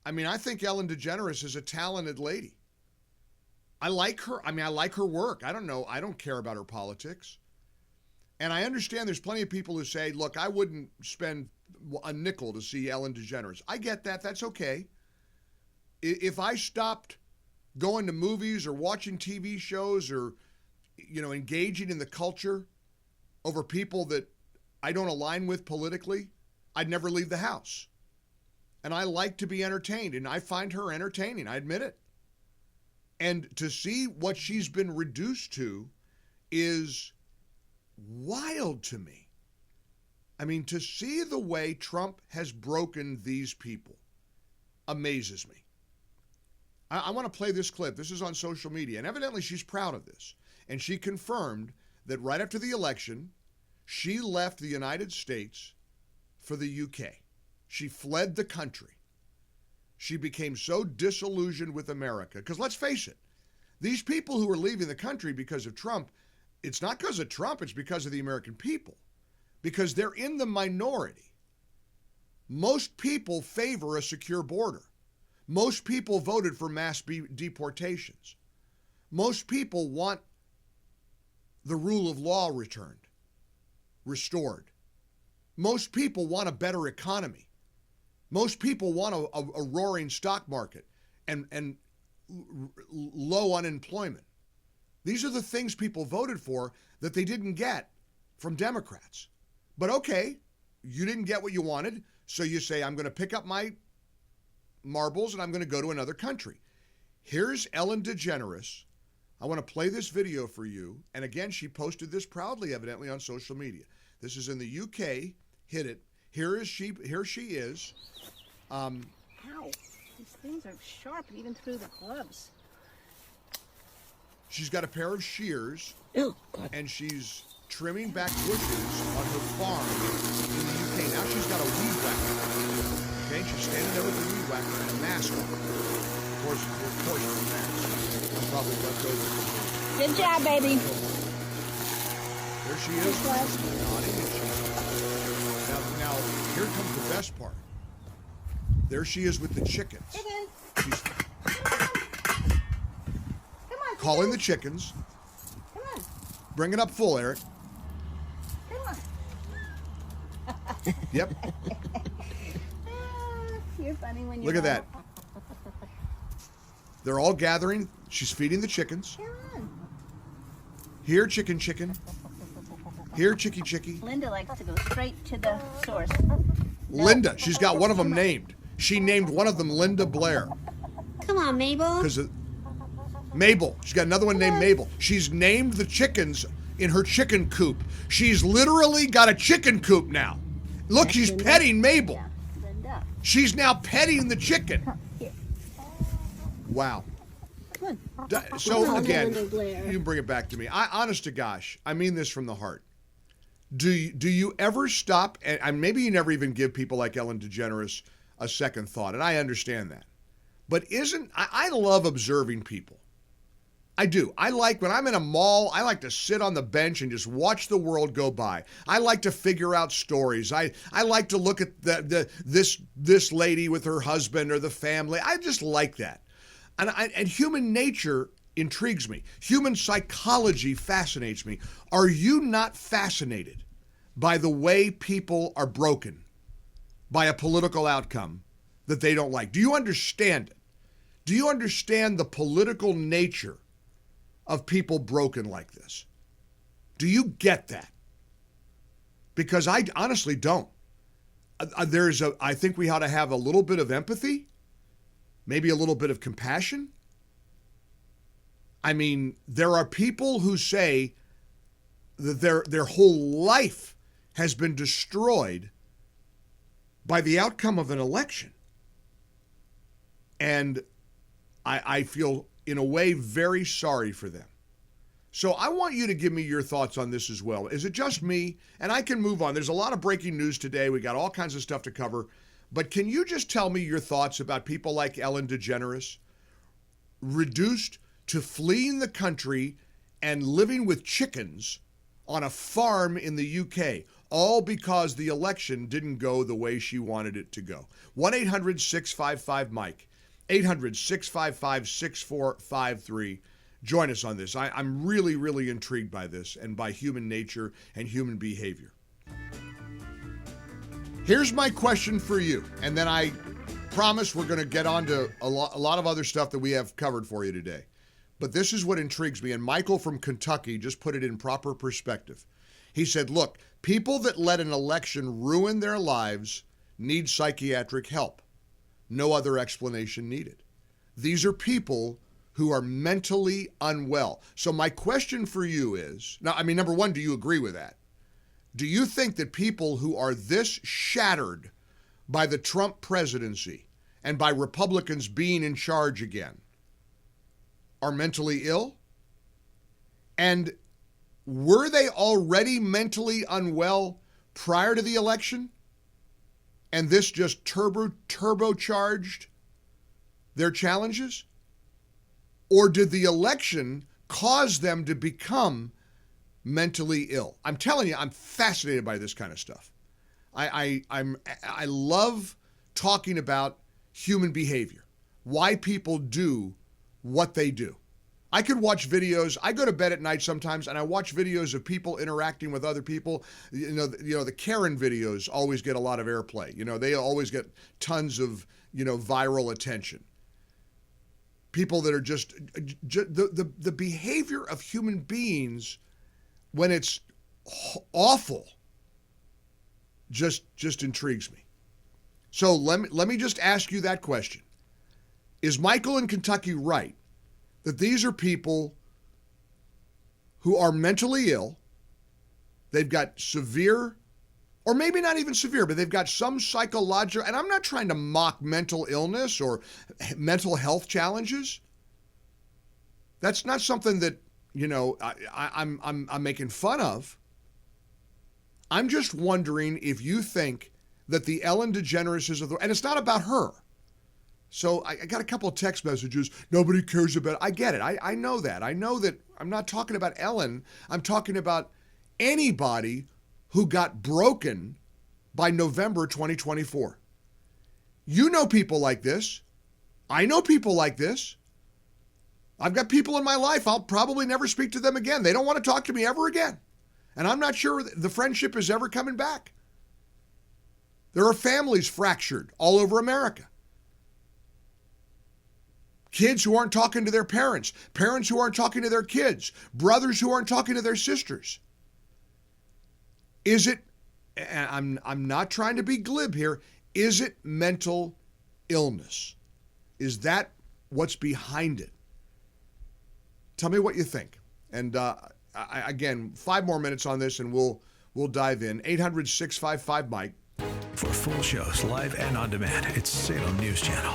I mean, I think Ellen DeGeneres is a talented lady. I like her. I mean, I like her work. I don't know. I don't care about her politics. And I understand there's plenty of people who say, look, I wouldn't spend a nickel to see Ellen DeGeneres. I get that. That's okay. If I stopped going to movies or watching TV shows or, engaging in the culture over people that I don't align with politically, I'd never leave the house. And I like to be entertained, and I find her entertaining. I admit it. And to see what she's been reduced to is wild to me. I mean, to see the way Trump has broken these people amazes me. I want to play this clip. This is on social media, and evidently she's proud of this. And she confirmed that right after the election, she left the United States for the UK. She fled the country. She became so disillusioned with America. Because let's face it, these people who are leaving the country because of Trump, it's not because of Trump, it's because of the American people. Because they're in the minority. Most people favor a secure border. Most people voted for mass deportations. Most people want the rule of law restored. Most people want a better economy. Most people want a roaring stock market and low unemployment. These are the things people voted for that they didn't get from Democrats. But okay, you didn't get what you wanted, so you say, I'm going to pick up my marbles and I'm going to go to another country. Here's Ellen DeGeneres. I want to play this video for you. And again, she posted this proudly, evidently, on social media. This is in the UK. Hit it. Here she is. Ow. These things are sharp even through the gloves. She's got a pair of shears. Oh, God. And she's trimming back bushes on her farm in the UK. Now she's got a weed whacker. Okay, she's standing there with a weed whacker and a mask on. Of course, the mask. I'm probably left over. Good job, baby. There she is, nodding, and she's now here comes the best part. There she is with the chickens. She's calling the chickens. Come on. Bring it up full, Eric. Come on. Yep. You're funny when you're Look at that. They're all gathering. She's feeding the chickens. Come on. Here, chicken. Here, chicky. Linda likes to go straight to the source. Linda. She's got one of them named. She named one of them Linda Blair. Come on, Mabel. Because Mabel. She's got another one named Mabel. She's named the chickens in her chicken coop. She's literally got a chicken coop now. Look, she's petting Mabel. Yeah, Linda. She's now petting the chicken. Here. Wow. Come on. So again, Linda Blair. you can bring it back to me. Honest to gosh, I mean this from the heart. Do you ever stop, and maybe you never even give people like Ellen DeGeneres a second thought, and I understand that. But I love observing people. I do. I like, when I'm in a mall, I like to sit on the bench and just watch the world go by. I like to figure out stories. I like to look at this lady with her husband or the family. I just like that. And human nature intrigues me. Human psychology fascinates me. Are you not fascinated by the way people are broken by a political outcome that they don't like? Do you understand it? Do you understand the political nature of people broken like this? Do you get that? Because I honestly don't. I think we ought to have a little bit of empathy, maybe a little bit of compassion. I mean, there are people who say that their whole life has been destroyed by the outcome of an election. And I feel, in a way, very sorry for them. So I want you to give me your thoughts on this as well. Is it just me? And I can move on. There's a lot of breaking news today. We got all kinds of stuff to cover. But can you just tell me your thoughts about people like Ellen DeGeneres, reduced to fleeing the country and living with chickens on a farm in the UK? all because the election didn't go the way she wanted it to go. 1-800-655-MIKE, 800-655-6453. Join us on this. I'm really, really intrigued by this and by human nature and human behavior. Here's my question for you, and then I promise we're going to get on to a lot of other stuff that we have covered for you today. But this is what intrigues me, and Michael from Kentucky just put it in proper perspective. He said, look, people that let an election ruin their lives need psychiatric help. No other explanation needed. These are people who are mentally unwell. So my question for you is, now, I mean, number one, do you agree with that? Do you think that people who are this shattered by the Trump presidency and by Republicans being in charge again are mentally ill? And were they already mentally unwell prior to the election? And this just turbocharged their challenges? Or did the election cause them to become mentally ill? I'm telling you, I'm fascinated by this kind of stuff. I love talking about human behavior, why people do what they do. I could watch videos. I go to bed at night sometimes, and I watch videos of people interacting with other people. You know, the Karen videos always get a lot of airplay. You know, they always get tons of, viral attention. People that are just the behavior of human beings when it's awful just intrigues me. So let me just ask you that question. Is Michael in Kentucky right that these are people who are mentally ill? They've got severe, or maybe not even severe, but they've got some psychological, and I'm not trying to mock mental illness or mental health challenges. That's not something that, I'm making fun of. I'm just wondering if you think that the Ellen DeGeneres of the, and it's not about her. So I got a couple of text messages. Nobody cares about it. I get it. I know that. I know that I'm not talking about Ellen. I'm talking about anybody who got broken by November 2024. You know people like this. I know people like this. I've got people in my life, I'll probably never speak to them again. They don't want to talk to me ever again. And I'm not sure the friendship is ever coming back. There are families fractured all over America. Kids who aren't talking to their parents, parents who aren't talking to their kids, brothers who aren't talking to their sisters. Is it, and I'm not trying to be glib here, is it mental illness? Is that what's behind it? Tell me what you think. And again, 5 more minutes on this and we'll dive in. 800-655-MIKE. For full shows, live and on demand, it's Salem News Channel.